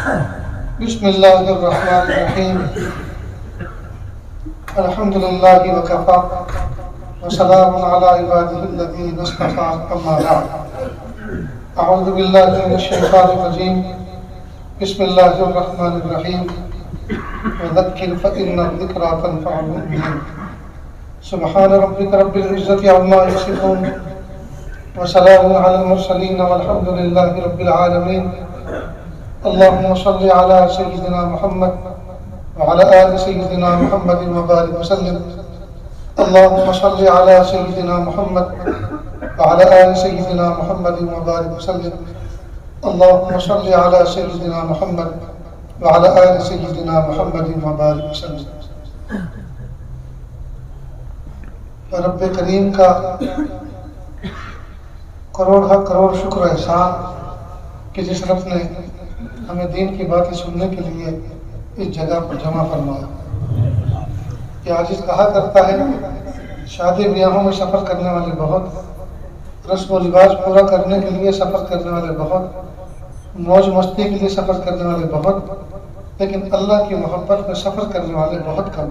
بسم اللہ الرحمن الرحیم الحمد للہ وکفی وسلام علی عبادہ الذین اصطفی اما بعد اعوذ باللہ من الشیطان الرجیم بسم اللہ الرحمن الرحیم وذکر فإن الذکریٰ تنفع المؤمنین سبحان ربک رب العزة عما یصفون وسلام علی المرسلین والحمد للہ رب العالمین اللهم صل على سيدنا محمد وعلى آل سيدنا محمد وبارك وسلم اللهم صل على سيدنا محمد وعلى آل سيدنا محمد وبارك وسلم اللهم صل على سيدنا محمد وعلى آل سيدنا محمد وبارك وسلم. رب کریم کا کروڑ شکر احسان کہ جس رب نے ہمیں دین کی باتیں سننے کے لیے اس جگہ پر جمع فرمایا. یہ عاجز کہا کرتا ہے شادی بیاہوں میں سفر کرنے والے بہت، رسم و لباس پورا کرنے کے لیے سفر کرنے والے بہت، موج مستی کے لیے سفر کرنے والے بہت، لیکن اللہ کی محبت میں سفر کرنے والے بہت کم.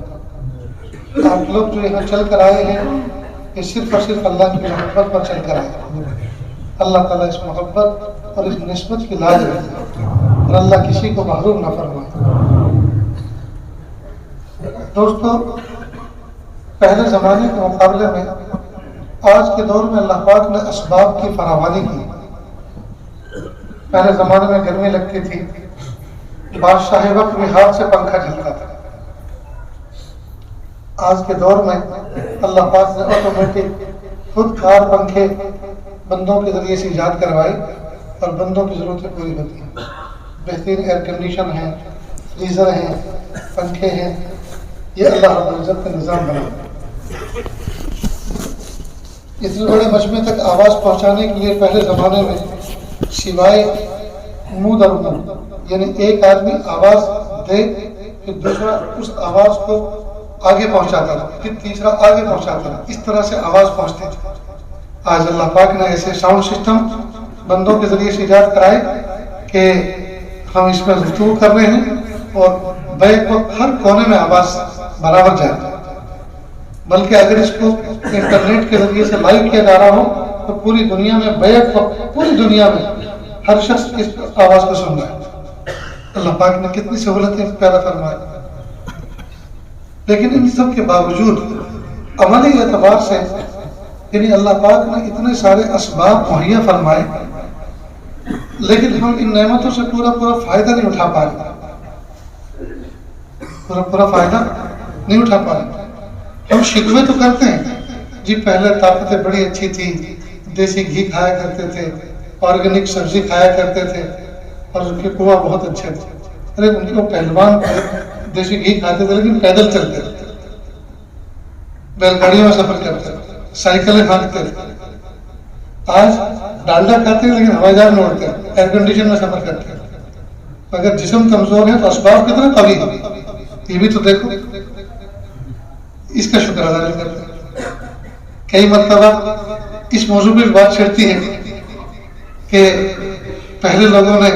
آپ لوگ جو یہاں چل کر آئے ہیں یہ صرف اور صرف اللہ کی محبت پر چل کر آئے ہیں. اللہ تعالیٰ اس محبت اور اس نسبت کی لاج رکھے اور اللہ کسی کو محروم نہ فرمائے. دوستو، پہلے زمانے کے مقابلے میں آج کے دور میں اللہ پاک نے اسباب کی فراوانی کی. پہلے زمانے میں گرمی لگتی تھی، بادشاہ وقت میں ہاتھ سے پنکھا چلتا تھا. آج کے دور میں اللہ پاک نے آٹومیٹک خود کار پنکھے بندوں کے ذریعے سے ایجاد کروائی اور بندوں کی ضرورتیں پوری ہوتی ہیں. بہترین ایئر کنڈیشن ہیں، فریزر ہیں، پنکھے ہیں. یہ اللہ رب العزت کا نظام بنا. اتنے بڑے مجمع تک آواز پہنچانے کے لیے پہلے زمانے میں سوائے منہ در منہ، یعنی ایک آدمی آواز دے پھر دوسرا اس آواز کو آگے پہنچاتا تھا، پھر تیسرا آگے پہنچاتا تھا، اس طرح سے آواز پہنچتی تھی. آج اللہ پاک نے ایسے ساؤنڈ سسٹم بندوں کے ذریعے سے ایجاد کرائے کہ ہم اس میں گفتگو کر رہے ہیں اور بیک وقت ہر کونے میں آواز برابر جائے. بلکہ اگر اس کو انٹرنیٹ کے ذریعے سے لائیو کیا جا رہا ہو تو پوری دنیا میں بیک وقت پوری دنیا میں ہر شخص اس آواز کو سن رہا ہے. اللہ پاک نے کتنی سہولتیں پیدا فرمائی. لیکن ان سب کے باوجود عملی اعتبار سے یعنی اللہ پاک نے اتنے سارے اسباب مہیا فرمائے لیکن ہم ان نعمتوں سے پورا فائدہ نہیں اٹھا پائے. پورا فائدہ نہیں اٹھا پائے. ہم شکوے تو کرتے ہیں جی پہلے طاقتیں بڑی اچھی تھی، دیسی گھی کھایا کرتے تھے، آرگینک سبزی کھایا کرتے تھے اور ان کے کنواں بہت اچھے تھے. ارے ان کو پہلوان دیسی گھی کھاتے تھے لیکن پیدل چلتے تھے، بیل گاڑیوں میں سفر کرتے تھے، سائیکلیں کھاتے تھے. آج ڈالڈا کھاتے ہیں لیکن ہوائی جہاز میں اڑتے ہیں، ایئر کنڈیشن میں سفر کرتے ہیں. اگر جسم کمزور ہے تو اسباب کتنا قوی ہے یہ بھی تو دیکھو. اس کا شکر ادا نہیں کرتے. کئی مرتبہ اس موضوع پہ بات چھڑتی ہے کہ پہلے لوگوں نے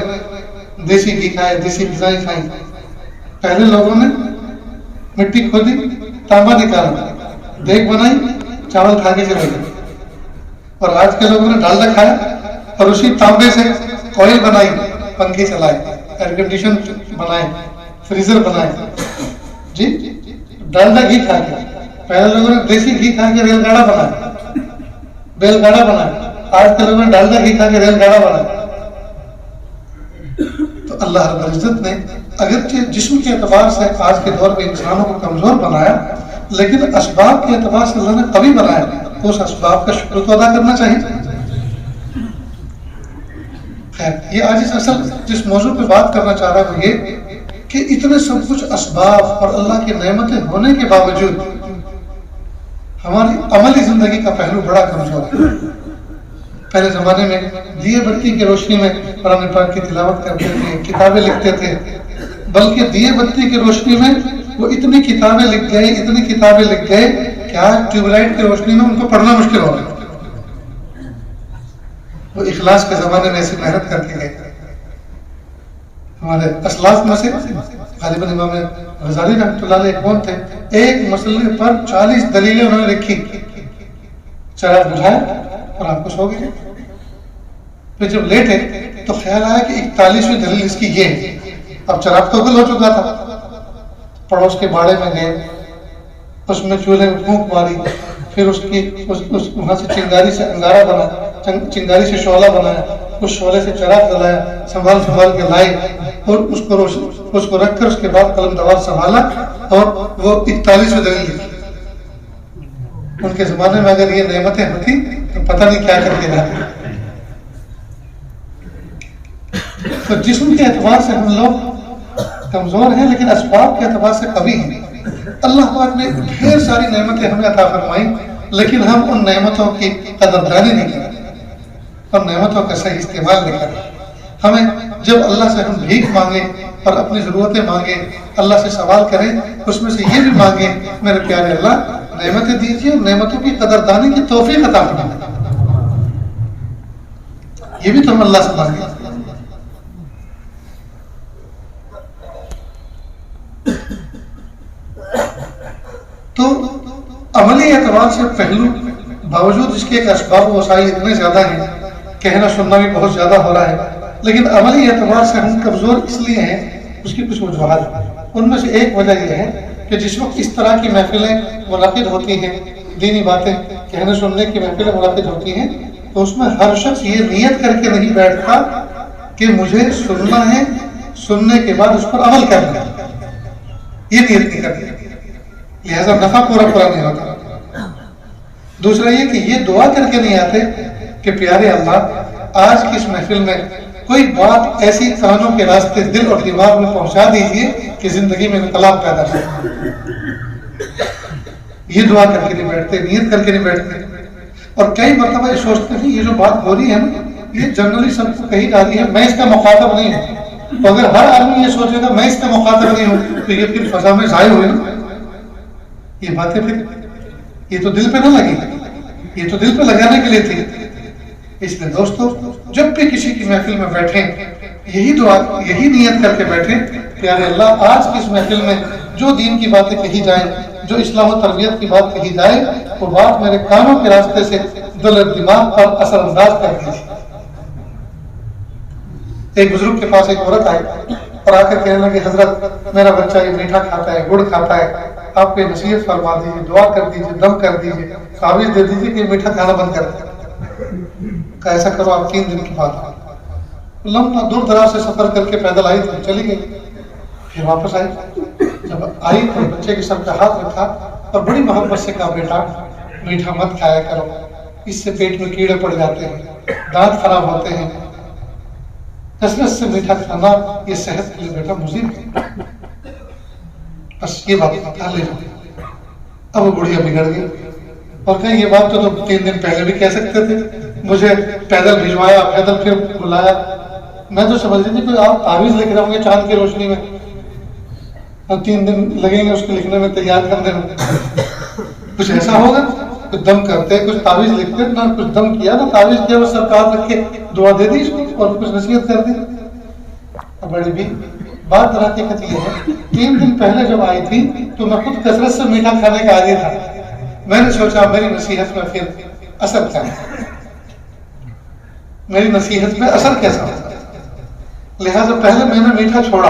دیسی گھی کھائے، دیسی غذائیں کھائیں. پہلے لوگوں نے مٹی کھودی، تانبا نکالا، دیگ بنائی، چاول کھا کے چلے گئے. اور آج کے لوگوں نے ڈالڈا کھایا اور اسی تانبے سے آئل بنائی، پنکھے چلائے، ایئر کنڈیشن بنائے، فریزر بنائے. جی ڈالڈا گھی کھا کے. پہلے لوگوں نے دیسی گھی کھا کے ریل گاڑا بنایا، بیل گاڑا بنایا. آج کے لوگوں نے ڈالڈا گھی کھا کے ریل گاڑا بنایا. تو اللہ رب العزت نے اگرچہ جسم کے اعتبار سے آج کے دور میں انسانوں کو کمزور بنایا لیکن اسباب کے اعتبار سے اللہ نے قوی بنایا. تو اس اسباب کا شکر تو ادا کرنا چاہیے. خیر، یہ آج اصل جس موضوع پہ بات کرنا چاہ رہا ہوں یہ کہ اتنے سب کچھ اسباب اور اللہ کی نعمتیں ہونے کے باوجود ہماری عملی زندگی کا پہلو بڑا کمزور ہے. پہلے زمانے میں دیے بتی کی روشنی میں قرآن پاک کی تلاوت کرتے تھے، کتابیں لکھتے تھے. بلکہ دیے بتی کی روشنی میں وہ اتنی کتابیں لکھ گئے کہ آج ٹیوب لائٹ کی روشنی میں ان کو پڑھنا مشکل ہو گیا. وہ اخلاص کے زمانے میں ایسی محنت کر کے گئے. ہمارے اسلاف میں سے غالباً امام غزالی رحمۃ اللہ علیہ کون تھے، ایک مسئلے پر 40 دلیلیں انہوں نے لکھی، چراغ بجھایا اور آپ کو سو گئے. پھر جب لیٹے تو خیال آیا کہ 41ویں دلیل اس کی یہ ہے. اب چراغ تو گل ہو چکا تھا، پڑوس کے باڑے میں گئے، اس میں چولہے میں پھونک ماری، پھر وہاں سے چنگاری سے انگارہ بنا، چنگاری سے شعلہ بنایا، اس شعلے سے چراغ جلایا، سنبھال کے لائے اور اس کو رکھ کر اس کے بعد قلم دوار سنبھالا اور وہ 41ویں دلیل لکھی. ان کے زمانے میں اگر یہ نعمتیں ہوتی تو پتہ نہیں کیا کر کے جاتے. تو جسم کے اعتبار سے ہم لوگ کمزور ہیں لیکن اسباب کے اعتبار سے قوی ہیں. اللہ پاک نے ڈھیر ساری نعمتیں ہمیں عطا فرمائیں لیکن ہم ان نعمتوں کی قدردانی نہیں کرتے اور نعمتوں کا صحیح استعمال نہیں کرتے. ہمیں جب اللہ سے ہم بھیک مانگیں اور اپنی ضرورتیں مانگیں، اللہ سے سوال کریں، اس میں سے یہ بھی مانگیں میرے پیارے اللہ نعمتیں دیجیے اور نعمتوں کی قدردانی کی توفیق عطا فرمائیں. یہ بھی تو ہم اللہ سے مانگیں. تو عملی اعتبار سے پہلو باوجود اس کے ایک اسباب و وسائل اتنے زیادہ ہیں، کہنا سننا بھی بہت زیادہ ہو رہا ہے، لیکن عملی اعتبار سے ہم کمزور اس لیے ہیں، اس کی کچھ وجوہات ہیں. ان میں سے ایک وجہ یہ ہے کہ جس وقت اس طرح کی محفلیں منعقد ہوتی ہیں، دینی باتیں کہنے سننے کی محفلیں منعقد ہوتی ہیں، تو اس میں ہر شخص یہ نیت کر کے نہیں بیٹھتا کہ مجھے سننا ہے، سننے کے بعد اس پر عمل کرنا ہے. یہ نیت نہیں کرتی، لہذا نفع پورا نہیں ہوتا. دوسرا یہ کہ یہ دعا کر کے نہیں آتے کہ پیارے اللہ آج کی اس محفل میں کوئی بات ایسی کانوں کے راستے دل اور دماغ میں پہنچا دیجیے کہ زندگی میں انقلاب پیدا ہو. یہ دعا کر کے نہیں بیٹھتے، نیت کر کے نہیں بیٹھتے. اور کئی مرتبہ یہ سوچتے ہیں یہ جو بات ہو رہی ہے نا یہ جنرلی سب کو کہی جا رہی ہے، میں اس کا مخاطب نہیں ہوں. تو اگر ہر آدمی یہ سوچے گا میں اس کا مخاطب نہیں ہوں تو یہ پھر فضا میں ضائع ہوئے نا. یہ باتیں پھر یہ تو دل پہ نہ لگی، یہ تو دل پہ لگانے کے لیے تھی. اس لیے دوستو جب بھی کسی کی محفل میں بیٹھیں یہی دعا یہی نیت کر کے بیٹھیں پیارے اللہ آج کی اس محفل میں جو دین کی باتیں کہی جائیں، جو اسلام و تربیت کی بات کہی جائے وہ بات میرے کانوں کے راستے سے دل اور دماغ پر اثر انداز کر دیجیے. ایک بزرگ کے پاس ایک عورت آئی اور آ کر کہنے لگے حضرت میرا بچہ یہ میٹھا کھاتا ہے، گڑ کھاتا ہے، آپ کو نصیحت فرما دیجیے، دعا کر دیجیے، دم کر دیجیے، تعویذ دے دیجیے کہ میٹھا کھانا بند کر دیں. ایسا کرو آپ 3 دن کی بات. لمبا دور دراز سے سفر کر کے پیدل آئی تو چلی گئی. پھر واپس آئی، جب آئی تو بچے کے سر پہ ہاتھ رکھا اور بڑی محبت سے کہا بیٹا میٹھا مت کھایا کرو، اس سے پیٹ میں کیڑے پڑ جاتے ہیں، دانت خراب ہوتے ہیں، کثرت سے میٹھا کھانا یہ صحت کے لیے بیٹا مضر ہے. بس یہ بات کہا لے جاؤ. اب وہ بڑھیا بگڑ گئی اور کہیں یہ بات تو 3 دن پہلے بھی کہہ سکتے تھے، مجھے پیدل بھجوایا، پیدل پھر بلایا. میں تو سمجھ رہی تھی کہ آپ تعویذ لکھ رہے ہوں گے چاند کی روشنی میں اور 3 دن لگیں گے اس کو لکھنے میں، تیار کرنے میں. کچھ ایسا ہوگا کچھ دم کرتے، کچھ تعویذ لکھتے، نہ کچھ دم کیا نہ تعویذ کیا، بس سرکار رکھ کے دعا دے دی اس کو اور کچھ نصیحت کر دی. بڑی بھی بات در حقیقت یہ ہے 3 دن پہلے جب آئی تھی تو میں خود کثرت سے میٹھا کھانے کا عادی تھا. میں نے سوچا میری نصیحت میں پھر اثر کیا ہے، میری نصیحت میں اثر کیسا ہوتا ہے. لہٰذا پہلے میں نے میٹھا چھوڑا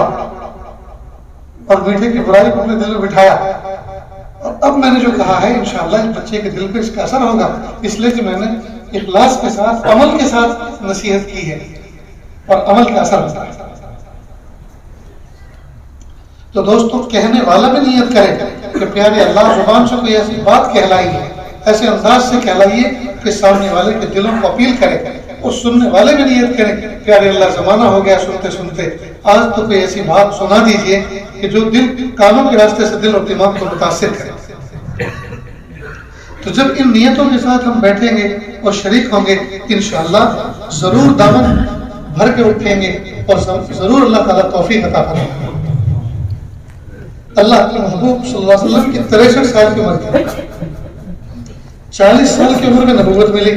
اور میٹھے کی برائی کو اپنے دل میں بٹھایا اور اب میں نے جو کہا ہے انشاءاللہ اس بچے کے دل پہ اس کا اثر ہوگا، اس لیے کہ میں نے اخلاص کے ساتھ عمل کے ساتھ نصیحت کی ہے اور عمل کا اثر ہوتا ہے. تو دوستو کہنے والا بھی نیت کرے کہ پیارے اللہ زبان سے کوئی ایسی بات کہلائیے، ایسے انداز سے کہلائیے کہ سامنے والے کے دلوں کو اپیل کرے، اور سننے والے بھی نیت کریں پیارے اللہ زمانہ ہو گیا سنتے سنتے، آج تو کوئی ایسی بات سنا دیجئے کہ جو دل کانوں کے راستے سے دل اور دماغ کو متاثر کرے. تو جب ان نیتوں کے ساتھ ہم بیٹھیں گے اور شریک ہوں گے انشاءاللہ ضرور دامن بھر کے اٹھیں گے اور ضرور اللہ تعالیٰ توفیق عطا کرے. اللہ کے محبوب صلی اللہ علیہ وسلم کی 63 سال کی عمر تھی، 40 سال کی عمر میں نبوت ملی.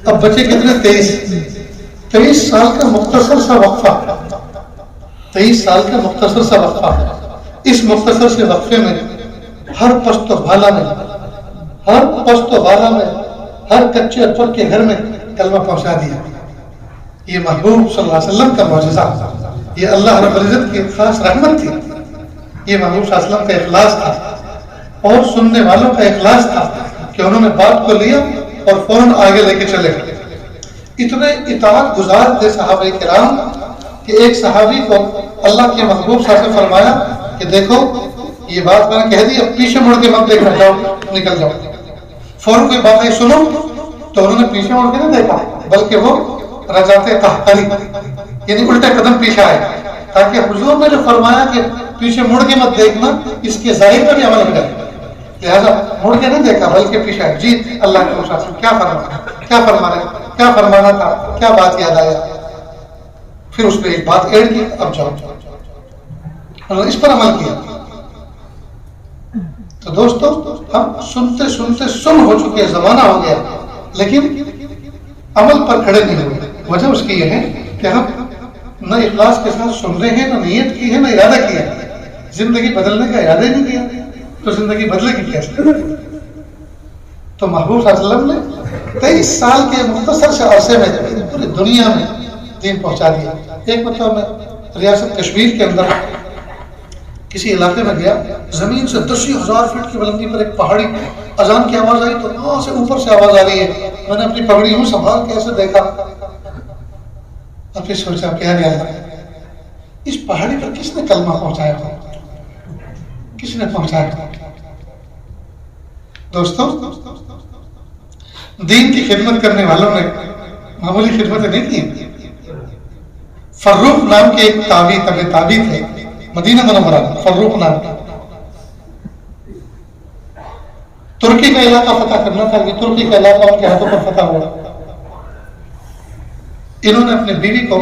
اب بچے کتنے 23 سال کا مختصر سا وقفہ 23 سال کا مختصر سا وقفہ ہے. اس مختصر سے وقفے میں ہر پست و بالا میں ہر کچے اور پکے گھر میں کلمہ پہنچا دیا. یہ محبوب صلی اللہ علیہ وسلم کا معجزہ، یہ اللہ رب العزت کی خاص رحمت تھی. یہ محبوب صلی اللہ علیہ وسلم کا اخلاص تھا اور سننے والوں کا اخلاص تھا کہ انہوں نے بات کو لیا اور فوراً آگے لے کے چلے گئے. اتنے اطاعت گزار تھے صحابہ کرام کہ ایک صحابی کو اللہ کے محبوب صلی اللہ علیہ وسلم فرمایا کہ دیکھو یہ بات میں نے کہہ دی، اب پیچھے مڑ کے مت دیکھنا، جاؤ نکل جاؤ. فوراً کوئی بات ہے سنو تو انہوں نے پیچھے مڑ کے نہیں دیکھا بلکہ وہ رجعت قہقری یعنی الٹے قدم پیچھے آئے تاکہ حضور نے جو فرمایا کہ پیچھے مڑ کے مت دیکھنا اس کے ظاہر پر بھی عمل ہو جائے. لہٰذا مڑ کے نہیں دیکھا بلکہ پیچھے آئے. جی اللہ کے رسول کیا فرمانا تھا، کیا بات یاد آیا. پھر اس پہ ایک بات ایڈ کی، اب جاؤ. انہوں نے اس پر عمل کیا. تو دوستو ہم سنتے سن ہو چکے، زمانہ ہو گیا لیکن عمل پر کھڑے نہیں ہوئے. وجہ اس کی یہ ہے کہ ہم نہ اخلاص کے ساتھ سن رہے ہیں، نہ نیت کی ہے، نہ ارادہ کیا ہے. زندگی بدلنے کا ارادہ ہی نہیں کیا تو زندگی بدلے گی کیسے؟ تو محبوب صلی اللہ علیہ وسلم نے 23 سال کے مختصر سے عرصے میں پوری دنیا میں دین پہنچا دیا. ایک مرتبہ میں ریاست کشمیر کے اندر کسی علاقے میں گیا، زمین سے 10,000 فٹ کی بلندی پر ایک پہاڑی، اذان کی آواز آئی تو وہاں سے اوپر سے آواز آ رہی ہے. میں نے اپنی پگڑی یوں سنبھال کے ایسے دیکھا اور پھر سوچا کیا گیا اس پہاڑی پر کس نے کلمہ پہنچایا تھا، کس نے پہنچایا تھا. دوستو دین کی خدمت کرنے والوں نے معمولی خدمتیں نہیں کی. فروخ نام کے ایک تابعی تھے مدینہ منورہ، فروخ نام کے. ترکی کا علاقہ فتح کرنا تھا، یہ ترکی کا علاقہ ان کے ہاتھوں پر فتح ہوا. انہوں نے اپنی بیوی کو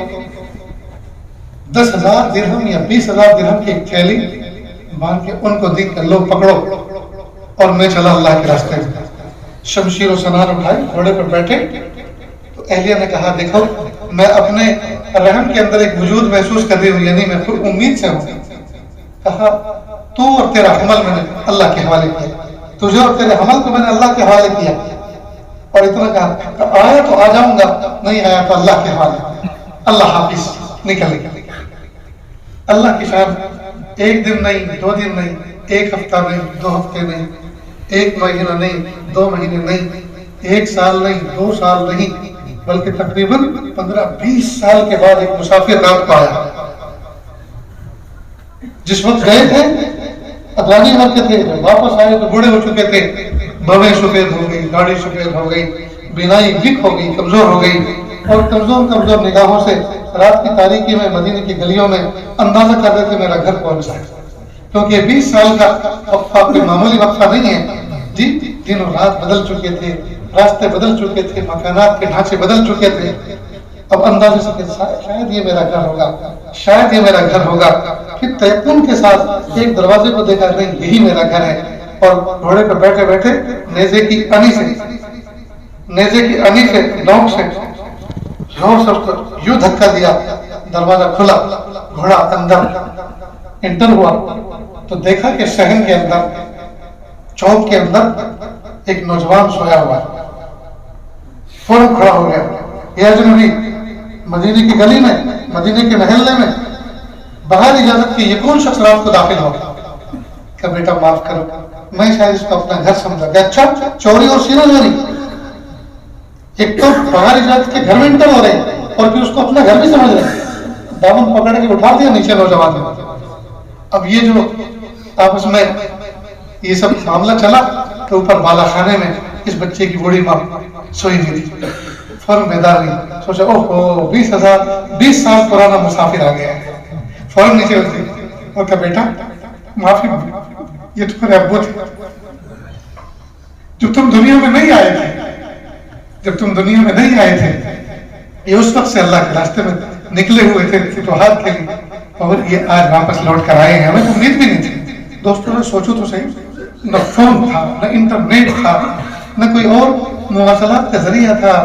10,000 درہم یا 20,000 درہم کی ایک تھیلی باندھ کے ان کو دی کہ لو پکڑو اور میں چلا اللہ کے راستے میں. شمشیر و سنان اٹھائی، گھوڑے پر بیٹھے تو اہلیہ نے کہا دیکھو میں اپنے رحم کے اندر ایک وجود محسوس کر رہی ہوں، یعنی میں خود امید سے ہوں. کہا تو اور تیرا حمل میں نے اللہ کے حوالے کیا، تجھے اور تیرے حمل کو میں نے اللہ کے حوالے کیا. اور اتنا کہا آیا تو آ جاؤں گا، نہیں آیا تو اللہ کے حوالے. اللہ حافظ، نکلے گا. اللہ کی شان ایک دن نہیں، 2 دن نہیں، ایک ہفتہ نہیں، 2 ہفتے نہیں، 1 مہینہ نہیں، 2 مہینے نہیں، 1 سال نہیں، 2 سال نہیں، بلکہ تقریباً 15-20 سال کے بعد ایک مسافر رات کو آیا. جس وقت گئے تھے افغانی عمر کے تھے، جب واپس آئے تو بوڑھے ہو چکے تھے، بویں سفید ہو گئی، گاڑی سفید ہو گئی، بینائی ویک ہو گئی، کمزور ہو گئی. اور کمزور نگاہوں سے رات کی تاریکی میں مدینے کی گلیوں میں اندازہ کر رہے تھے میرا گھر کون سا ہے. کیونکہ 20 سال کا وقفہ کوئی معمولی وقفہ نہیں ہے. جی دن اور رات بدل چکے تھے، راستے بدل چکے تھے، مکانات کے ڈھانچے بدل چکے تھے. اب اندازے سے شاید یہ میرا گھر ہوگا، شاید یہ میرا گھر ہوگا. پھر تیقن کے ساتھ ایک دروازے کو دیکھا نہیں یہی میرا گھر ہے. اور گھوڑے پر بیٹھے بیٹھے نیزے کی انی سے نوک سے زور سے یوں دھکا دیا، دروازہ کھلا، گھوڑا اندر انٹر ہوا تو دیکھا کہ شہر کے اندر، چوک کے اندر ایک نوجوان سویا ہوا ہے. فوراً کھڑا ہو گیا، یہ اجنبی مدینے کی گلی میں، مدینے کے محلے میں بغیر اجازت کی یہ کون شخص رات کو داخل ہو؟ کہ بیٹا معاف کرو، میں شاید اس کو اپنا گھر سمجھا. کہ اچھا چوری اور سینہ چوری، ایک تو بغیر اجازت کے گھر میں انٹر ہو رہے ہیں اور پھر اس کو اپنا گھر بھی سمجھ رہے ہیں. دامن پکڑ کے اٹھا دیا نیچے نوجوان نے. اب یہ جو آپس میں یہ سب معاملہ چلا تو اوپر بالا خانے میں اس بچے کی بوڑھی ماں سوئی ہوئی تھی. فوراً بیدار ہوئی، سوچا اوہ 20 سال پرانا مسافر آ گیا ہے. فوراً نیچے اتری اور کہا بیٹا معافی، یہ تمہارے ابو تھے جب تم دنیا میں نہیں آئے تھے، یہ اس وقت سے اللہ کے راستے میں نکلے ہوئے تھے فتوحات کے لیے، اور یہ آج واپس لوٹ کر آئے ہیں. ہمیں امید بھی نہیں تھی. دوستوں نے سوچو تو صحیح، نہ فون تھا، نہ انٹرنیٹ تھا، نہ کوئی اور مواصلات کا ذریعہ تھا،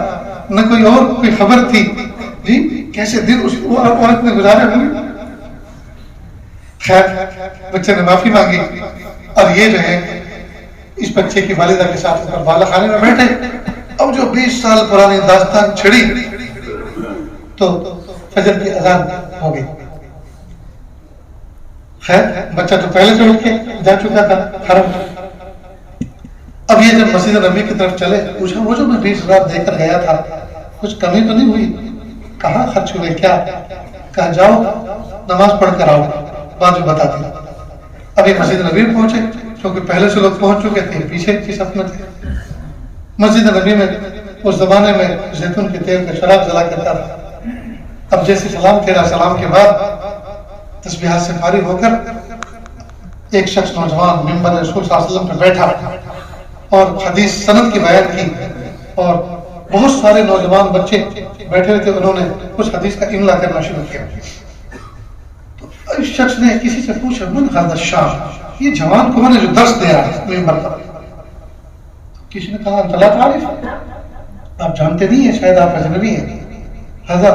نہ کوئی اور کوئی خبر تھی. جی کیسے دن اس عورت نے گزارے ہوں گے. خیر بچے نے معافی مانگی اور یہ جو ہے اس بچے کی والدہ کے ساتھ اوپر بالا خانے میں بیٹھے. اب جو 20 سال پرانی داستان چھڑی تو فجر کی اذان ہو گئی. خیر بچہ تو پہلے سے اٹھ کے جا چکا تھا حرم. اب یہ جب مسجد نبی کی طرف چلے پوچھا وہ جو میں 20 رات دے کر گیا تھا کچھ کمی تو نہیں ہوئی؟ کہاں خرچ ہوئے کیا؟ کہا جاؤ نماز پڑھ کر آؤ بعد میں بتا دیں. ابھی مسجد نبی پہنچے کیونکہ پہلے سے لوگ پہنچ چکے تھے پیچھے کی صف میں تھے. مسجد نبی میں اس زمانے میں زیتون کے تیل کا شراب جلا کرتا تھا. اب جیسے سلام پھیرا سلام کے بعد تسبیحات سے فارغ ہو کر ایک شخص نوجوان ممبر رسول صلی اللہ علیہ وسلم پہ بیٹھا اور حدیث سند کی بیان کی اور بہت سارے نوجوان بچے بیٹھے ہوئے تھے انہوں نے اس حدیث کا املا کرنا شروع کیا. تو اس شخص نے کسی سے پوچھا من هذا الشاب یہ جوان کون ہے جو درس دے رہا ہے ممبر پر؟ کسی نے کہا انت لا تعرف آپ جانتے نہیں ہیں شاید آپ اجنبی ہیں. هذا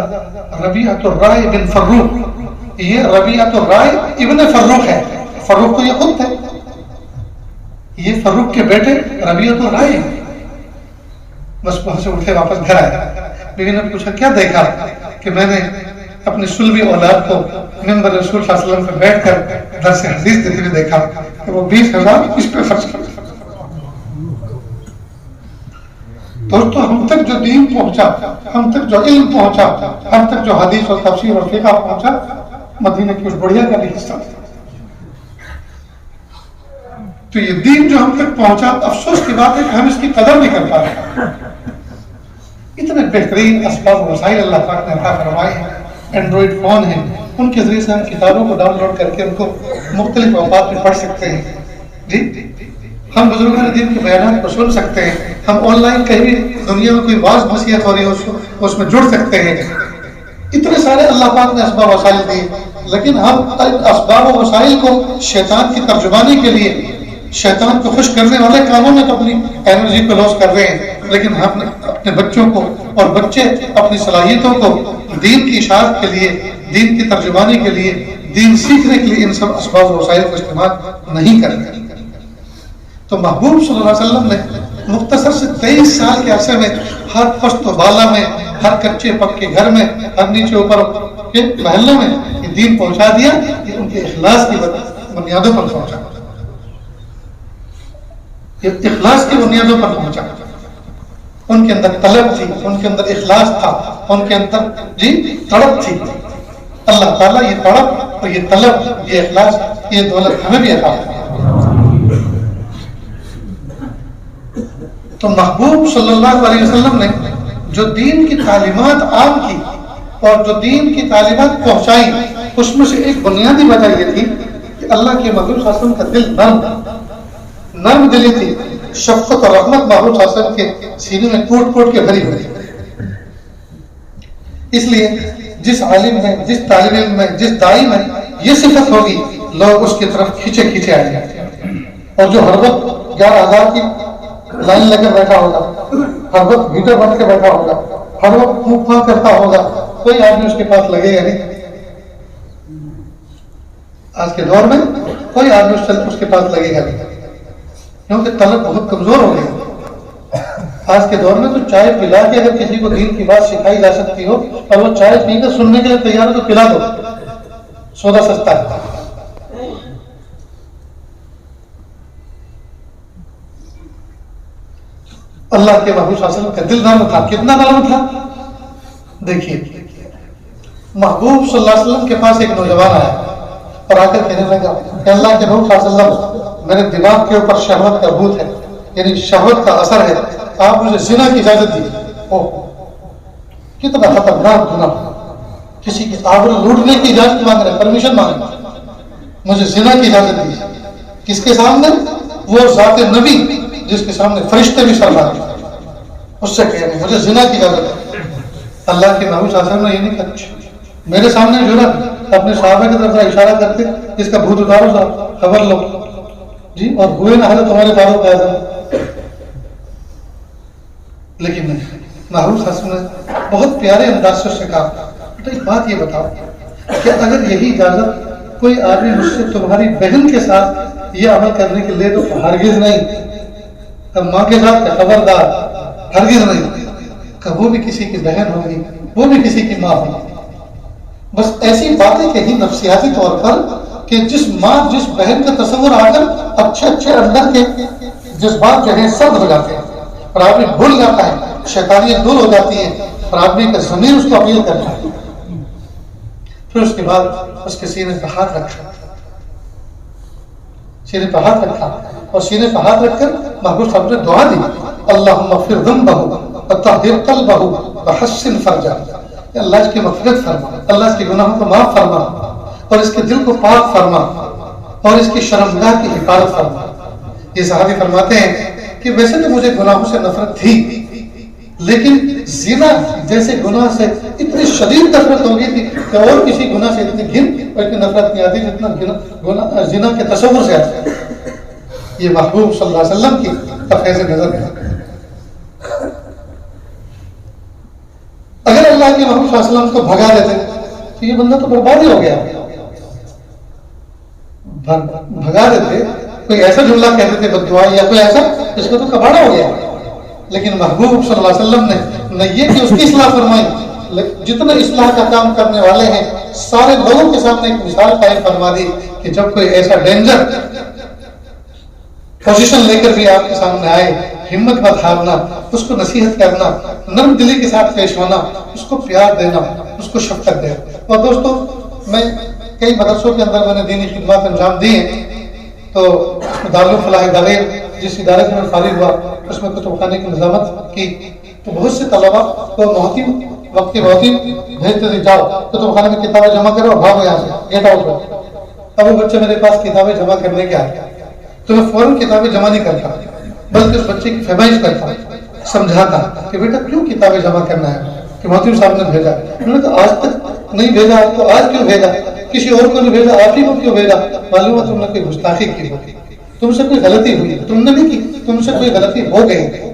ربیعۃ الرائے بن فروخ یہ ربیعۃ الرائے ابن فروخ ہے. فروخ تو یہ خود تھے یہ فروخ کے بیٹے ربیعۃ الرائے. بس وہاں سے اٹھے واپس گھر آئے. بیوی نے پوچھا کیا دیکھا؟ کہ میں نے اپنی سلبی اولاد کو ممبر رسول صلی اللہ علیہ وسلم پہ بیٹھ کر درس حدیث دیتے ہوئے دیکھا کہ وہ 20,000 اس پہ خرچ کرتا. دوستو ہم تک جو دین پہنچا ہم تک جو علم پہنچا ہم تک جو حدیث اور تفسیر اور فقہ پہنچا مدینہ کی اس بڑھیا کا بھی حصہ تھا. تو یہ دین جو ہم تک پہنچا افسوس کی بات ہے کہ ہم اس کی قدر نہیں کر پا رہے. اتنے بہترین اسباب و وسائل اللہ پاک نے عطا فرمائے ہیں. اینڈرائڈ فون ہیں ان کے ذریعے سے ہم کتابوں کو ڈاؤن لوڈ کر کے ان کو مختلف اوقات میں پڑھ سکتے ہیں. جی ہم بزرگان دین کے بیانات کو سن سکتے ہیں. ہم آن لائن کہیں بھی دنیا میں کوئی واعظ نصیحت ہو رہی ہے اس میں جڑ سکتے ہیں. اتنے سارے اللہ پاک نے اسباب و وسائل دیے لیکن ہم اسباب و وسائل کو شیطان کی ترجمانی کے لیے شیطان کو خوش کرنے والے کاموں میں تو اپنی انرجی کو لوس کر رہے ہیں. لیکن ہم اپنے بچوں کو اور بچے اپنی صلاحیتوں کو دین کی اشاعت کے لیے دین کی ترجمانی کے لیے دین سیکھنے کے لیے ان سب اسباب و وسائل کو استعمال نہیں کرتے. تو محبوب صلی اللہ علیہ وسلم نے مختصر سے 23 سال کے عرصے میں ہر پشت و بالا میں ہر کچے پکے گھر میں ہر نیچے اوپر کے محلوں میں یہ دین پہنچا دیا. یہ ان کے اخلاص کی بنیادوں پر پہنچا. یہ اخلاص کی بنیادوں پر پہنچا. ان کے اندر طلب تھی ان کے اندر اخلاص تھا ان کے اندر تڑپ تھی. اللہ تعالیٰ یہ تڑپ اور یہ طلب یہ اخلاص یہ دولت ہمیں بھی عطا فرمائے. تو محبوب صلی اللہ علیہ وسلم نے جو دین کی تعلیمات عام کی اور جو دین کی تعلیمات پہنچائی اس میں سے ایک بنیادی وجہ یہ تھی کہ اللہ کے محبوب صلی اللہ علیہ وسلم کا دل نرم دلی تھی. شفقت اور رحمت محبوب صلی اللہ علیہ وسلم کے سینے میں کوٹ کوٹ کے بھری ہوئی. اس لیے جس عالم میں جس طالب علم میں جس دائی میں یہ صفت ہوگی لوگ اس کی طرف کھینچے کھینچے آئیں گے. اور جو ہر وقت 11,000 کی لائن لے کر بیٹھا ہوگا ہر وقت بھیٹر بن کے بیٹھا ہوگا ہر وقت منہ پھاں کرتا ہوگا کوئی آدمی اس کے پاس لگے گا نہیں. آج کے دور میں کوئی آدمی اس کے پاس لگے گا نہیں کیونکہ طلب بہت کمزور ہو گئی. آج کے دور میں تو چائے پلا کے اگر کسی کو دین کی بات سکھائی جا سکتی ہو اور وہ چائے پی کر سننے کے لیے تیار ہے تو پلا دو. سودا سستا ہے. اللہ کے محبوب صلی اللہ علیہ وسلم کا دل نرم تھا. کتنا نرم تھا دیکھیے. محبوب صلی اللہ علیہ وسلم کے پاس ایک نوجوان آیا اور آ کر کہنے لگا کہ اللہ کے محبوب صلی اللہ علیہ وسلم میرے دماغ کے اوپر شہوت کا بھوت ہے یعنی شہوت کا اثر ہے آپ مجھے زنا کی اجازت دیجیے. کتنا خطرناک گناہ. کسی کی آبرو لوٹنے کی اجازت مانگ رہے پرمیشن مانگ رہے مجھے زنا کی اجازت دیجیے. کس کے سامنے؟ وہ ذات نبی جس کے سامنے فرشتے بھی سر مانگے اس سے کہہ رہے مجھے زنا کی اجازت ہے. اللہ کے محبوب صلی اللہ علیہ وسلم نے یہ نہیں کہا میرے سامنے جو نا اپنے صحابہ کی طرف اشارہ کرتے اس کا بھوت اتارو صاحب خبر لو اور ہوئے نہ حضرت تمہارے فاروق اعظم. لیکن نہیں محبوب صلی اللہ علیہ وسلم نے بہت پیارے انداز سے اس سے کہا تو ایک بات یہ بتاؤ کہ اگر یہی اجازت کوئی آدمی مجھ سے تمہاری بہن کے ساتھ یہ عمل کرنے کے لیے تو ہرگز نہیں، ماں کے ساتھ خبردار ہرگز نہیں، کہ وہ بھی کسی کی بہن ہوگی، وہ بھی کسی کی ماں ہوگی۔ بس ایسی باتیں کہی نفسیاتی طور پر کہ جس ماں جس بہن کا تصور آ کر اچھے اچھے اندر کے جذبات جو ہیں سرد ہو جاتے ہیں اور آدمی بھول جاتا ہے، شیطانیت دور ہو جاتی ہے اور آدمی کا ضمیر اس کو اپیل کرتا ہے۔ پھر اس کے بعد اس کے سینے پہ ہاتھ رکھا، سینے پہ ہاتھ رکھا اور سینے پہ ہاتھ رکھ کر محبوب صاحب نے دعا دی، اللہم اغفر ذنبہ وطہر قلبہ وحسن فرجہ، اللہ اس کی مغفرت فرما، اللہ اس کے گناہوں کو معاف فرما اور اس کے دل کو پاک فرما اور اس کی شرمگاہ کی حفاظت فرما۔ یہ صحابی فرماتے ہیں کہ ویسے تو مجھے گناہوں سے نفرت تھی، لیکن زنا جیسے گناہ سے اتنی شدید نفرت ہو گئی تھی کہ اور کسی گناہ سے اتنی گھن اور اتنی نفرت نہیں آتی جتنا زنا کے تصور سے آتی۔ یہ محبوب صلی اللہ علیہ وسلم کی فیض نظر ہے۔ اگر اللہ کے محبوب صلی اللہ علیہ وسلم کو بھگا دیتے تو یہ بندہ تو برباد ہی ہو گیا، بھگا دیتے، کوئی ایسا جملہ کہتے تھے بد دعا یا کوئی ایسا جس کو تو کباڑا ہو گیا، لیکن محبوب صلی اللہ علیہ وسلم نے نہ یہ کہ اس کی اصلاح فرمائی، جتنے اصلاح کا کام کرنے والے ہیں سارے لوگوں کے سامنے ایک مثال قائم فرما دی کہ جب کوئی ایسا ڈینجر پوزیشن لے کر بھی آپ کے سامنے آئے، ہمت مت ہارنا، اس کو نصیحت کرنا، نرم دلی کے ساتھ پیش ہونا، اس کو پیار دینا، اس کو شفقت دینا۔ اور دوستو، میں کئی مدرسوں کے اندر میں نے دینی خدمات انجام دی ہیں، تو دارالفلاح ادارے جس ادارے سے میں فارغ ہوا اس میں کتب خانے کی نظامت کی، تو بہت سے طلباء کو محتم وقت کی محتم بھیجتے تھے، جاؤ کتب خانے میں کتابیں جمع کرو اور بھاگو یہاں سے، گیٹ آؤٹ ہو۔ اب وہ بچے میرے پاس کتابیں جمع کرنے کے آئے تو میں فوراً کتابیں جمع نہیں کرتا، بلکہ اس بچے کی فہمائش کرتا، سمجھاتا کہ بیٹا کیوں کتابیں جمع کرنا ہے، کہ محتم صاحب نے بھیجا۔ انہوں نے کہا آج تک نہیں بھیجا، آپ کو آج کیوں بھیجا، کسی اور کو نہیں بھیجا، آپ ہی کو کیوں بھیجا؟ معلوم ہے تم نے کوئی گستاخی کی ہوگی، تم سے کوئی غلطی ہوئی، تم نے نہیں کی، تم سے کوئی غلطی ہو گئی،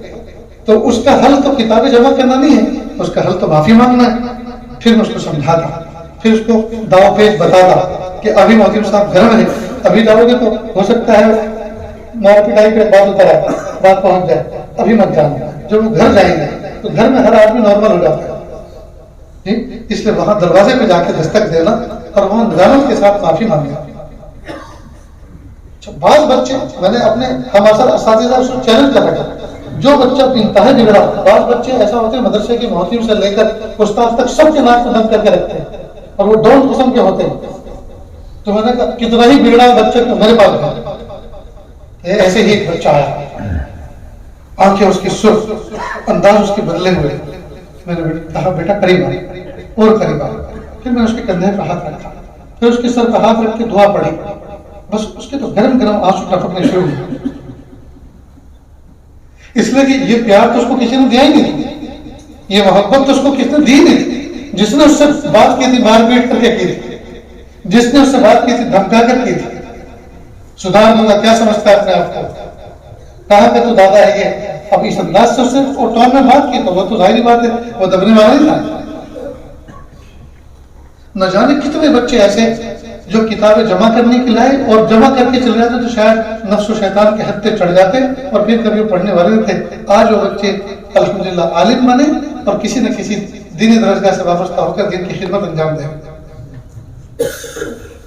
تو اس کا حل تو کتابیں جمع کرنا نہیں ہے، اس کا حل تو معافی مانگنا ہے۔ پھر میں اس کو سمجھاتا، پھر اس کو داؤ پیچ بتاتا کہ ابھی محتم صاحب گھر میں ہے، ابھی جاؤ گے تو ہو سکتا ہے مار پٹائی پہ بات اتر آئے، بات پہنچ جائے، ابھی مت جانا۔ جب وہ گھر جائیں گے تو گھر میں ہر آدمی نارمل ہو جاتا ہے، اس لیے وہاں دروازے پہ جا کے دستک دینا اور وہاں نظامت کے ساتھ معافی مانگنا۔ بعض بچے، میں نے اپنے ہم اثر اساتذہ سے چیلنج کر رکھا، جو بچہ انتہا بگڑا، بعض بچے ایسا ہوتے ہیں مدرسے کے محتم سے لے کر استاد تک سب کے ناک کو بند کر کے رکھتے ہیں اور وہ ڈون قسم کے ہوتے ہیں، تو میں نے کہا کتنا ہی بگڑا بچہ تو میرے پاس ہے۔ ایسے ہی ایک بچہ آیا، آنکھیں اس کی سرخ، انداز اس کے بدلے ہوئے، میں نے کہا بیٹا قریب آ اور قریب آ۔ پھر میں نے اس کے کندھے پہ ہاتھ رکھا، پھر اس کے سر پہ ہاتھ رکھ کے دعا پڑھی، بس اس کے تو گرم گرم آنسو ٹپکنے شروع ہوئے، اس لیے کہ یہ پیار تو اس کو کسی نے دیا ہی نہیں تھی، یہ محبت تو اس کو کسی نے دی نہیں تھی۔ جس نے اس سے بات کی تھی مار پیٹ کر کے کی تھی، جس نے اس سے بات کی تھی دھمکا کر کی تھی، سدھار دوں گا کیا سمجھتا ہے اپنے آپ کو، کہاں پہ تو دادا ہے یہ، اب اس انداز سے اس سے ٹون میں بات کی تو وہ تو ظاہری بات ہے وہ دبنے والا ہی تھا۔ نہ جانے کتنے بچے ایسے جو کتابیں جمع کرنے کے لائے اور جمع کر کے چلے جاتے تو شاید نفس و شیطان کے ہتھے چڑھ جاتے اور پھر کبھی وہ پڑھنے والے تھے۔ آج وہ بچے الحمدللہ عالم بنے اور کسی نہ کسی دینی درجگاہ سے وابستہ ہو کر دین کی خدمت انجام دیں۔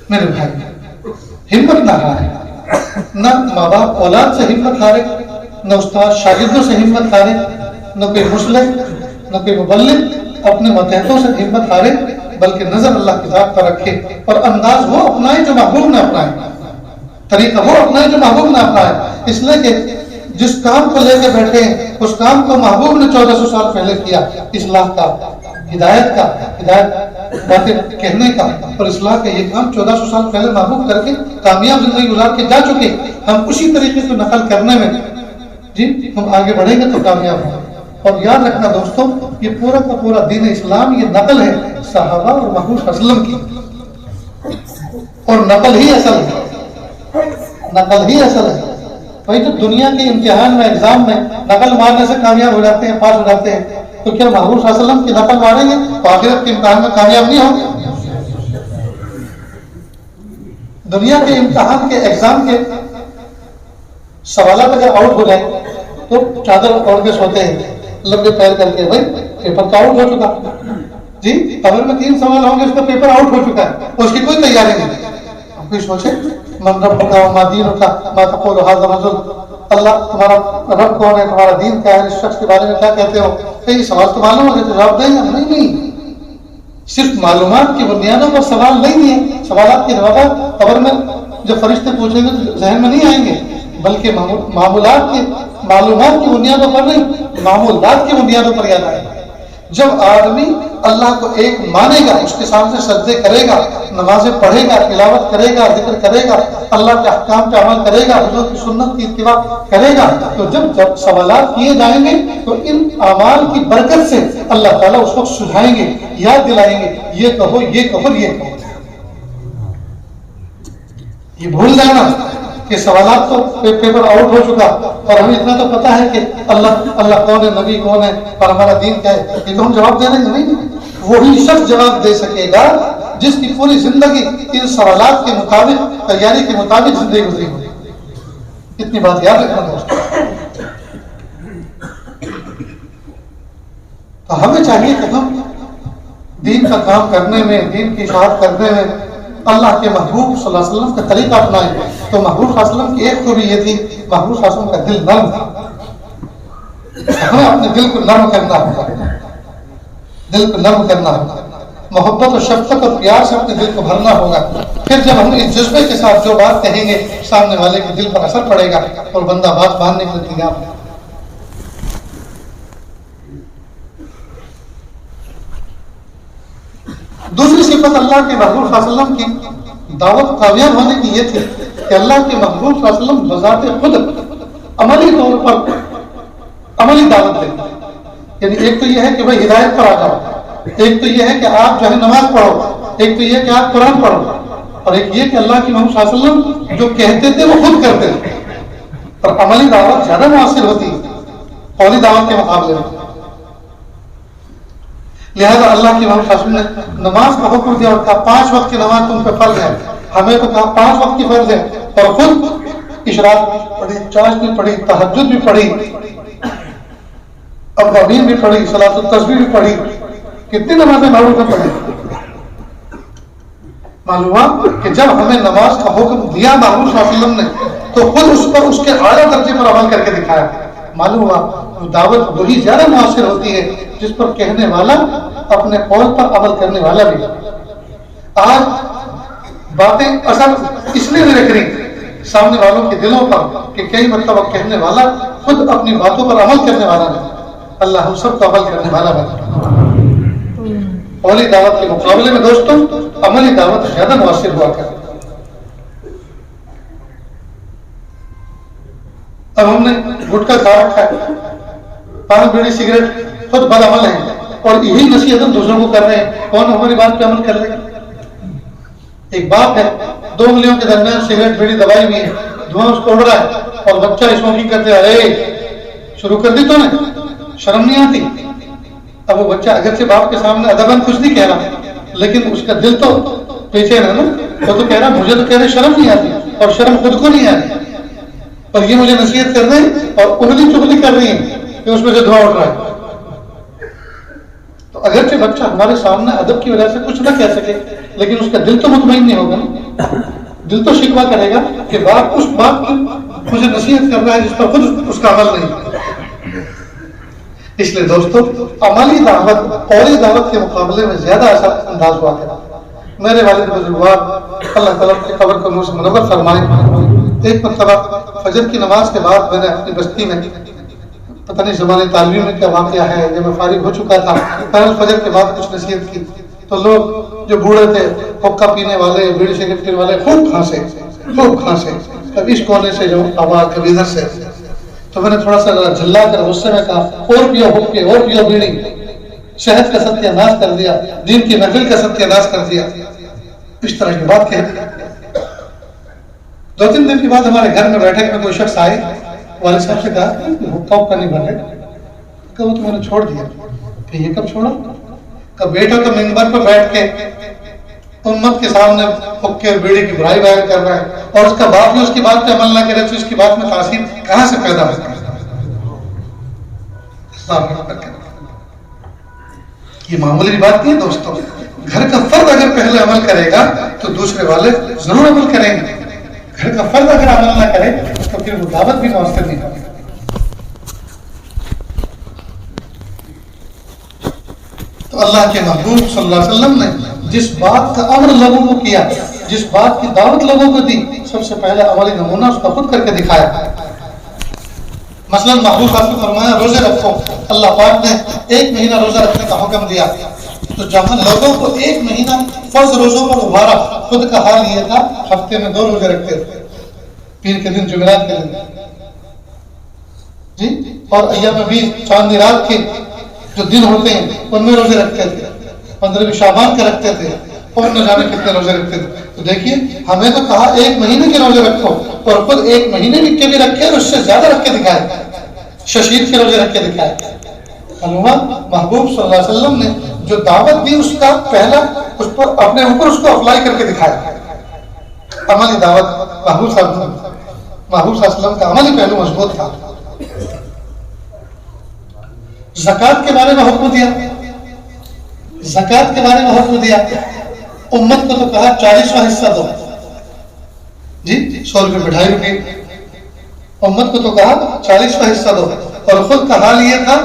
میرے بھائی، ہمت نہ ہارے، نہ ماں باپ اولاد سے ہمت ہارے، نہ استاد شاگردوں سے ہمت ہارے، نہ کوئی مسلم نہ کوئی مبلغ اپنے ماتحتوں سے ہمت ہارے، بلکہ نظر اللہ کی ذات پر رکھے اور انداز وہ اپنائے جو محبوب نے اپنائے، طریقہ وہ اپنائے جو محبوب نے اپنائے۔ اس لیے کہ جس کام کو لے کے بیٹھے اس کام کو محبوب نے 1400 سال پہلے کیا، اصلاح کا، ہدایت باتیں کہنے کا اور اصلاح کا یہ کام 1400 سال پہلے محبوب کر کے کامیاب زندگی گزار کے جا چکے۔ ہم اسی طریقے کو نقل کرنے میں ہم آگے بڑھیں گے تو کامیاب ہوں۔ اور یاد رکھنا دوستوں، یہ پورا کا پورا دین اسلام یہ نقل ہے صحابہ اور محبوب صلی اللہ علیہ وسلم کی، اور نقل ہی اصل ہے، نقل ہی اصل ہے۔ وہی تو دنیا کے امتحان میں ایگزام میں نقل مارنے سے کامیاب ہو جاتے ہیں، پاس ہو جاتے ہیں، تو کیا محبوب صلی اللہ علیہ وسلم کی نقل ماریں گے تو آخرت کے امتحان میں کامیاب نہیں ہوں گے؟ دنیا کے امتحان کے ایگزام کے سوالات اگر آؤٹ ہو جائیں تو چادر اوڑھ کے سوتے ہیں لمبے پیر کر کے، بھائی پیپر تو آؤٹ ہو چکا جی، قبر میں 3 سوال ہوں گے، اس کا پیپر آؤٹ ہو چکا ہے، اس کی کوئی تیاری نہیں. آپ کوئی سوچے من ربک وما دینک ما تقول هذا الرجل، اللہ تمہارا رب کون ہے، تمہارا دین کیا ہے، اس شخص کے بارے میں کیا کہتے ہو. یہ سوال تو معلوم ہو گیا تو جواب دیں گے؟ نہیں، صرف معلومات کی بنیادوں پر سوال نہیں ہے. سوالات کے جوابات قبر میں جب فرشتے پوچھیں گے تو ذہن میں نہیں آئیں گے، بلکہ معمولات کی معلومات کی بنیادوں پر نہیں، معمولات کی بنیادوں پر یاد آئے گا. جب آدمی اللہ کو ایک مانے گا، اس کے سامنے سجدے کرے گا، نمازیں پڑھے گا، تلاوت کرے گا، ذکر کرے گا، اللہ کے احکام پہ عمل کرے گا، حضور کی سنت کی اتباع کرے گا، تو جب سوالات کیے جائیں گے تو ان اعمال کی برکت سے اللہ تعالیٰ اس وقت سجھائیں گے، یاد دلائیں گے، یہ کہو، یہ کہو، یہ کہو. یہ بھول جانا کہ سوالات تو پیپر آؤٹ ہو چکا اور ہمیں اتنا تو پتا ہے کہ اللہ کون ہے، نبی کون ہے اور ہمارا دین کیا ہے، یہ تو ہم جواب دے رہے ہیں. نہیں، وہی شخص جواب دے سکے گا جس کی پوری زندگی ان سوالات کے مطابق، تیاری کے مطابق زندگی گزری ہوگی. اتنی بات یاد رکھنا دوستوں. تو ہمیں چاہیے کہ ہم دین کا کام کرنے میں، دین کی اشاعت کرنے میں اللہ کے محبوب صلی اللہ علیہ وسلم کا طریقہ اپنائیں. تو محبوب صلی اللہ علیہ وسلم کی ایک خوبی یہ تھی، محبوب صلی اللہ علیہ وسلم کا دل نرم تھا. ہمیں اپنے دل کو نرم کرنا ہوگا، دل کو نرم کرنا ہوگا، محبت اور شفقت اور پیار سے اپنے دل کو بھرنا ہوگا. پھر جب ہم اس جذبے کے ساتھ جو بات کہیں گے سامنے والے کے دل پر اثر پڑے گا اور بندہ بات باندھنے کے لیے تیار ہے. دوسری صفت اللہ کے محبوب صلی اللہ علیہ وسلم کی دعوت کامیاب ہونے کی یہ تھی کہ اللہ کے محبوب صلی اللہ علیہ وسلم بذات خود عملی طور پر عملی دعوت دیتے. یعنی ایک تو یہ ہے کہ بھائی ہدایت پر آ جاؤ، ایک تو یہ ہے کہ آپ جو ہے نماز پڑھو، ایک تو یہ کہ آپ قرآن پڑھو، اور ایک یہ کہ اللہ کے محبوب صلی اللہ علیہ وسلم جو کہتے تھے وہ خود کرتے تھے. اور عملی دعوت زیادہ مؤثر ہوتی ہے قولی دعوت کے مقابلے میں. لہذا اللہ کی محبوب صلی اللہ علیہ وسلم نے نماز کا حکم دیا اور کہا 5 وقت کی نماز تم پہ فرض ہے. ہمیں تو کہا 5 وقت کی فرض ہے، اور خود اشراق پڑھی، چاش بھی پڑھی، تہجد بھی پڑھی، ابراہیم بھی پڑھی، صلاۃ التسبیح بھی پڑھی. کتنی نمازیں محبوب نے پڑھی. معلوم ہوا کہ جب ہمیں نماز کا حکم دیا محبوب صلی اللہ علیہ وسلم نے تو خود اس پر اس کے اعلیٰ درجے پر عمل کر کے دکھایا. معلوم ہوا دعوت وہی زیادہ مؤثر ہوتی ہے جس پر کہنے والا اپنے قول پر عمل کرنے والا بھی. آج باتیں اثر اس لیے نہیں رکھ رہی سامنے والوں کے دلوں پر کہ کئی مرتبہ کہنے والا خود اپنی باتوں پر عمل کرنے والا نہیں. اللہ ہم سب کو عمل کرنے والا بنا. قولی دعوت کے مقابلے میں دوستوں عملی دعوت زیادہ مؤثر ہوا کرتی. اب ہم نے گٹکا کھا رکھا ہے، پان بیڑی سگریٹ خود بد عمل ہیں اور یہی نصیحت ہم دوسروں کو کر رہے ہیں. کون ہماری بات پہ عمل کر لے گا؟ ایک باپ ہے 2 انگلیوں کے درمیان سگریٹ بیڑی دبائی ہوئی ہے، دھواں اس کو اڑ رہا ہے اور بچہ اسموکنگ کرتے اے شروع کر دی تو نے، شرم نہیں آتی؟ اب وہ بچہ اگرچہ باپ کے سامنے ادباً کچھ نہیں کہہ رہا لیکن اس کا دل تو پیچھے ہے نا، وہ تو کہہ رہا مجھے تو کہہ رہے شرم نہیں آتی اور شرم خود کو نہیں آتی، اور یہ مجھے نصیحت کر رہے ہیں اور انگلی چغلی کر رہی ہیں کہ اس میں سے دھواں اٹھ رہا ہے. تو اگرچہ بچہ ہمارے سامنے ادب کی وجہ سے کچھ نہ کہہ سکے لیکن اس کا دل تو مطمئن نہیں ہوگا نا، دل تو شکوہ کرے گا کہ باپ اس باپ کی مجھے نصیحت کر رہا ہے جس پر خود اس کا عمل نہیں. اس لیے دوستو عملی دعوت قولی دعوت کے مقابلے میں زیادہ اثر انداز ہوا کرتا. میرے والد بزرگوار اللہ تعالیٰ کی قبر کو نور سے منور فرمائے. ایک مرتبہ فجر کی نماز کے بعد میں نے اپنی بستی میں پتہ نہیں زمانے تعلیم میں کیا واقعہ ہے، جب میں فارغ ہو چکا تھا پہلے فجر کے بعد کچھ نصیحت کی تو لوگ جو بوڑھے تھے حقہ پینے والے، بیڑی سگریٹ پینے والے خوب کھانسے. اب اس کونے سے جو آواز کبھی ادھر سے، تو میں نے تھوڑا سا جھلا کر غصے میں کہا اور پیو حقے اور پیو بیڑی. شہد کا ستیہ ناش کر دیا، دین کی محفل کا ستیہ ناش کر دیا. اس طرح کی بات کہہ دی. 2-3 دن کے بعد ہمارے گھر میں بیٹھے میں کوئی شخص آئے، والد صاحب سے کہا کہ حقہ نہیں بن رہے، کہ وہ تو میں نے چھوڑ دیا. کہ یہ کب چھوڑا؟ کہ بیٹا تو منبر پر بیٹھ کے امت کے سامنے حقے بیڑی کی برائی بیان کر رہا ہے اور اس کا باپ بھی اس کی بات پہ عمل نہ کرے تو اس کی بات میں تاثیر کہاں سے پیدا ہوتی ہے؟ یہ معمولی بات نہیں ہے دوستوں. گھر کا فرد اگر پہلے عمل کرے گا تو دوسرے والے ضرور عمل کریں گے. گھر کا فرد اگر عمل نہ کرے تو پھر وہ دعوت بھی مؤثر نہیں ہوگی. تو اللہ کے محبوب صلی اللہ علیہ وسلم نے جس بات کا امر لوگوں کو کیا، جس بات کی دعوت لوگوں کو دی، سب سے پہلے عملی نمونہ اس کا خود کر کے دکھایا. مثلا محبوب صاحب نے فرمایا روزے رکھو. اللہ پاک نے 1 مہینہ روزہ رکھنے کا حکم دیا تو جہاں لوگوں کو 1 مہینہ فرض روزوں پر ابھارا، خود کا حال یہ تھا ہفتے میں 2 روزے رکھتے تھے، پیر کے دن، جمعرات کے دن جی، اور ایام بھی چاندنی رات کے جو دن ہوتے ہیں ان میں روزے رکھتے تھے. 15 شعبان کا رکھتے تھے اور نہ جانے کتنے روزے رکھتے تھے. تو دیکھیے ہمیں تو کہا 1 مہینے کے روزے رکھو اور خود 1 مہینے کے بھی رکھے اور اس سے زیادہ رکھ کے دکھائے، ششید کے روزے رکھ کے دکھائے. محبوب صلی اللہ علیہ وسلم نے جو دعوت دی اس کا پہلا اس پر اپنے اوپر اس کو اپلائی کر کے دکھایا. عملی دعوت محبوب صلی اللہ علیہ وسلم کا عملی پہلو مضبوط تھا. زکوٰۃ کے بارے میں حکم دیا، زکوٰۃ کے بارے میں حکم دیا. امت کو تو کہا 40واں حصہ دو جی، 100 روپے پہ 2.5 روپے. امت کو تو کہا 40واں حصہ دو اور خود کا حال یہ تھا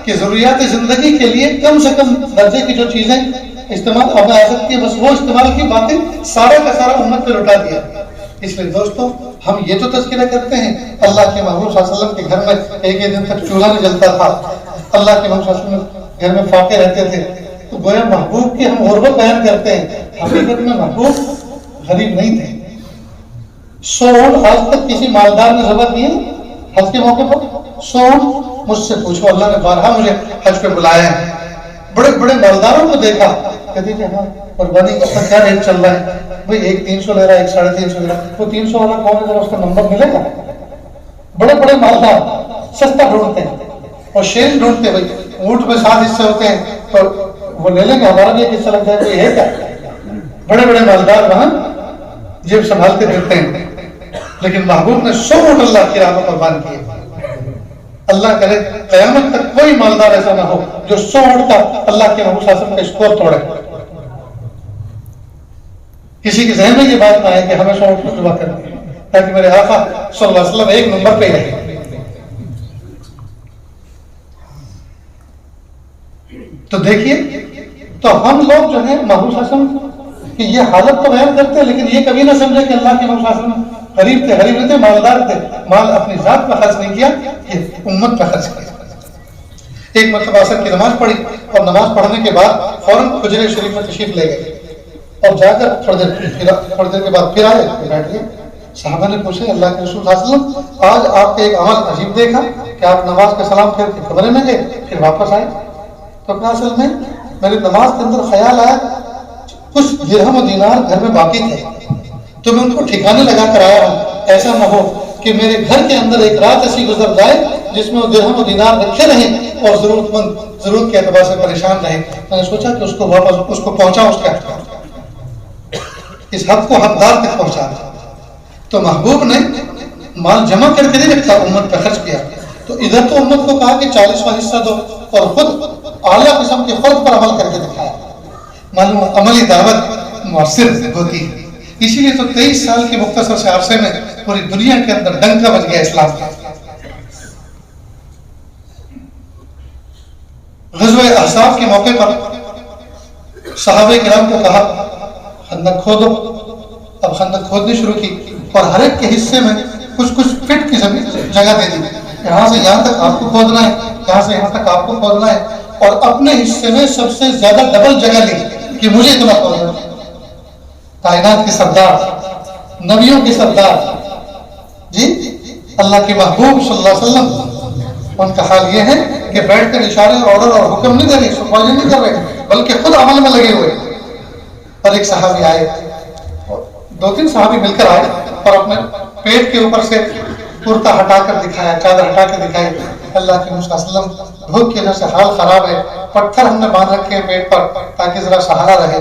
کہ ضروریات زندگی کے لیے کم سے کم درجے کی جو چیزیں استعمال اب آ سکتی ہے بس وہ استعمال کی، باقی سارا کا سارا امت پہ لوٹا دیا. اس لیے دوستوں ہم یہ تو تذکرہ کرتے ہیں اللہ کے محبوب صلی اللہ علیہ وسلم کے گھر میں ایک دن تک چولہا نہیں جلتا تھا، اللہ کے محبوب صلی اللہ علیہ وسلم گھر میں فاقے رہتے تھے. تو گویا محبوب کی ہم غربت بیان کرتے ہیں، حقیقت میں محبوب غریب نہیں تھے. 100 اونٹ آج تک کسی مالدار نے ضبط نہیں ہے حج کے موقع پر. 100 اونٹ مجھ سے پوچھو، اللہ نے بارہا مجھے حج پہ بلایا ہے، بڑے بڑے مالداروں کو دیکھا، کہتے تھے ہاں قربانی کا کیا ریٹ چل رہا ہے بھائی، ایک 300 لے رہا ہے، ایک 350 لے رہا ہے. وہ 300 والا کون ہے، ذرا اس کا نمبر ملے گا. بڑے بڑے مالدار سستا ڈھونڈتے ہیں اور شیر ڈھونڈتے ہیں، بھائی اونٹ میں 7 حصے ہوتے ہیں تو وہ لے لیں گے، ہمارا بھی ایک حصہ لگ جائے گا، یہ ہے کیا. بڑے بڑے مالدار وہاں جیب سنبھالتے پھرتے ہیں. لیکن محبوب نے 100 اونٹ اللہ کی راہ میں قربان کیے. اللہ کرے قیامت تک کوئی مالدار ایسا نہ ہو جو 100 اونٹ کا اللہ کے محبوب صلی اللہ علیہ وسلم کا اسکور توڑے. کسی کے ذہن میں یہ بات نہ آئے کہ ہمیں 100 اونٹ کو ذبح کرنی ہے تاکہ میرے آقا صلی اللہ علیہ وسلم ایک نمبر پہ ہی رہے. تو دیکھیے، تو ہم لوگ جو ہیں محبوب صلی اللہ علیہ وسلم کی یہ حالت تو بیان کرتے ہیں لیکن یہ کبھی نہ سمجھے کہ اللہ کے محبوب صلی اللہ علیہ وسلم غریب تھے، غریب نہیں تھے، مالدار تھے. مال اپنی ذات پر خرچ نہیں کیا، یہ امت پر خرچ کیا. ایک مرتبہ عصر کی نماز پڑھی اور نماز پڑھنے کے بعد فوراً حجرے شریف میں تشریف لے گئے اور جا کر تھوڑی دیر کے بعد پھر آئے، بیٹھ گئے. صحابہ نے پوچھے اللہ کے رسول صلی اللہ علیہ وسلم آج آپ کا ایک عمل عجیب دیکھا کہ آپ نماز کا سلام پھر کے کمرے میں گئے پھر واپس آئے. تو اپنا اصل میں میری نماز کے اندر خیال آیا کچھ درہم و دینار گھر میں باقی تھے تو میں ان کو ٹھکانے لگا کر آیا ہوں. ایسا نہ ہو کہ میرے گھر کے اندر ایک رات ایسی گزر جائے جس میں وہ درہم و دینار رکھے رہیں اور ضرورت مند ضرورت کے اعتبار سے پریشان رہے. میں نے سوچا کہ اس کو واپس اس کو پہنچا، اس کا اس حق کو حقدار تک پہنچا. تو محبوب نے مال جمع کر کے نہیں رکھا، امت پہ خرچ کیا. تو ادھر تو امت کو کہا کہ 40واں حصہ دو اور خود اعلیٰ قسم کے فرض پر عمل کر کے دکھایا. معلوم عملی دعوت مؤثر ہوتی ہے. اسی لیے تو 23 سال کے مختصر سے عرصے میں پوری دنیا کے اندر ڈنکا بج گیا اسلام کا. غزوہ احزاب کے موقع پر صحابہ کرام کو کہا خندق کھودو. اب خندق کھودنی شروع کی اور ہر ایک کے حصے میں کچھ فٹ کی جگہ دے دی. یہاں سے یہاں تک آپ کو کھودنا ہے، یہاں سے یہاں تک آپ کو کھودنا ہے، اور اپنے حصے میں سب سے زیادہ ڈبل جگہ لی کہ مجھے اتنا کھودنا. کائنات کے سردار، نبیوں کے سردار جی اللہ کے محبوب صلی اللہ علیہ وسلم، ان کا حال یہ ہے کہ بیٹھ کر اشارے اور آرڈر اور حکم نہیں دے رہے، سپروائزنگ نہیں کر رہے، بلکہ خود عمل میں لگے ہوئے. اور ایک صحابی آئے، 2-3 صحابی مل کر آئے اور اپنے پیٹ کے اوپر سے کرتا ہٹا کر دکھایا، چادر ہٹا کے دکھائی. اللہ کے محبوب صلی اللہ علیہ وسلم بھوک کی وجہ سے حال خراب ہے، پتھر ہم نے باندھ رکھے ہیں پیٹ پر تاکہ ذرا سہارا رہے.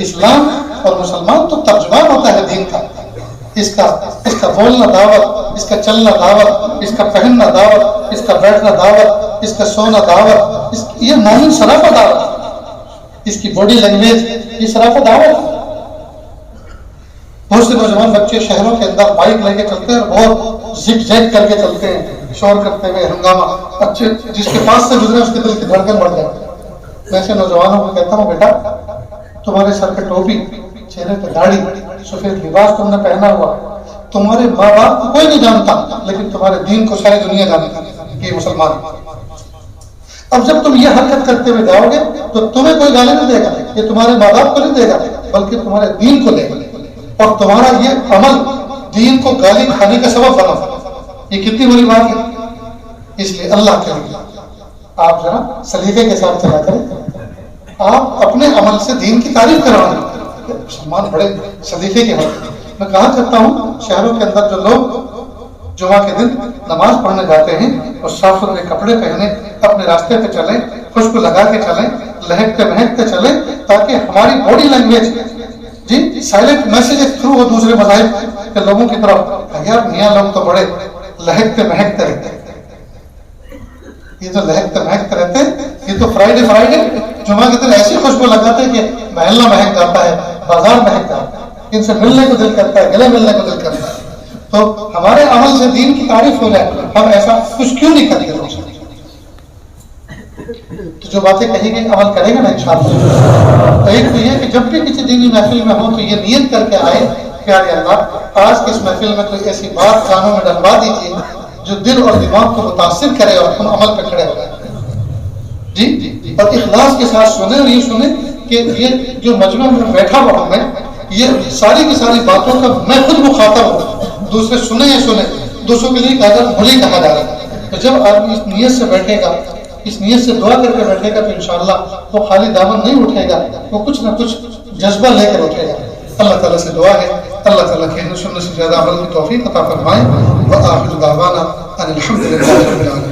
اسلام اور مسلمان تو ترجمان ہوتا ہے دین کا. اس کا بولنا دعوت، اس کا چلنا دعوت، اس کا پہننا دعوت، اس کا بیٹھنا دعوت، اس کا سونا دعوت، یہ مومن سراپا دعوت، اس کی باڈی لینگویج یہ سراپا دعوت. بہت سے نوجوان بچے شہروں کے اندر بائک لے کے چلتے ہیں اور بہت زگ زیگ کر کے چلتے ہیں، شور کرتے ہوئے، ہنگامہ. بچے جس کے پاس سے گزرے اس کے دل کی دھڑکن بڑھ جائے. میں ایسے نوجوانوں کو کہتا ہوں بیٹا تمہارے سر پہ ٹوپی، چہرے پہ داڑھی، سفید لباس تم نے پہنا ہوا، تمہارے ماں باپ کو کوئی نہیں جانتا لیکن تمہارے دین کو ساری دنیا جانتی کہ یہ مسلمان. اب جب تم یہ حرکت کرتے ہوئے جاؤ گے تو تمہیں کوئی گالی نہیں دے گا، یہ تمہارے ماں باپ کو نہیں دے گا بلکہ تمہارے دین کو دے گا. اور تمہارا یہ عمل دین کو گالی کھانے کا سبب بنا. یہ کتنی بڑی بات ہے. اس لیے اللہ کے لیے آپ ذرا سلیقے کے ساتھ چلا کریں. آپ اپنے عمل سے دین کی تعریف کروائیں. مسلمان بڑے سلیقے کے ہیں. میں کہا کرتا ہوں شہروں کے اندر جو لوگ جمعہ کے دن نماز پڑھنے جاتے ہیں اور صاف ستھرے کپڑے پہنے اپنے راستے پہ چلیں، خوشبو لگا کے چلیں، لہکتے مہکتے چلیں تاکہ ہماری باڈی لینگویج جی سائلنٹ میسیجز تھرو وہ دوسرے مذاہب کے لوگوں کی طرف، یار میاں لوگ تو بڑے لہکتے مہکتے رہتے ہیں. یہ تو لہکتے مہکتے رہتے ہیں، یہ تو فرائیڈے جمعہ کے دن ایسی خوشبو لگاتے ہیں کہ محلہ مہک جاتا ہے، بازار مہک جاتا ہے، ان سے ملنے کو دل کرتا ہے، گلے ملنے کو دل کرتا ہے. تو ہمارے عمل سے دین کی تعریف ہو جائے. ہم ایسا کچھ کیوں نہیں کرتے لوگ؟ تو جو باتیں کہیں گے عمل کرے گا نا انشاءاللہ. ایک تو یہ کہ جب بھی کسی دینی محفل میں ہو تو یہ نیت کر کے آئے پیارے اللہ آج کی اس محفل میں کوئی ایسی بات کانوں میں ڈلوا دیجیے جو دل اور دماغ کو متاثر کرے اور ہم عمل پہ کھڑے ہو جائیں. جی اور اخلاص کے ساتھ سنیں اور یہ سنیں کہ یہ جو مجمع میں بیٹھا ہوا ہوں میں، یہ ساری کی ساری باتوں کا میں خود مخاطب ہوں. دوسرے سنیں یا سنیں، دوسروں کے لیے بھلی کہا جا رہا ہے. تو جب آدمی اس نیت سے بیٹھے گا، اس نیت سے دعا کر کے بیٹھے گا تو انشاءاللہ وہ خالی دامن نہیں اٹھے گا، وہ کچھ نہ کچھ جذبہ لے کر اٹھے گا. اللہ تعالیٰ سے دعا ہے اللہ تعالیٰ کہنے سننے سے زیادہ عمل کی توفیق عطا فرمائے. وآخر دعوانا ان الحمد للہ رب العالمین.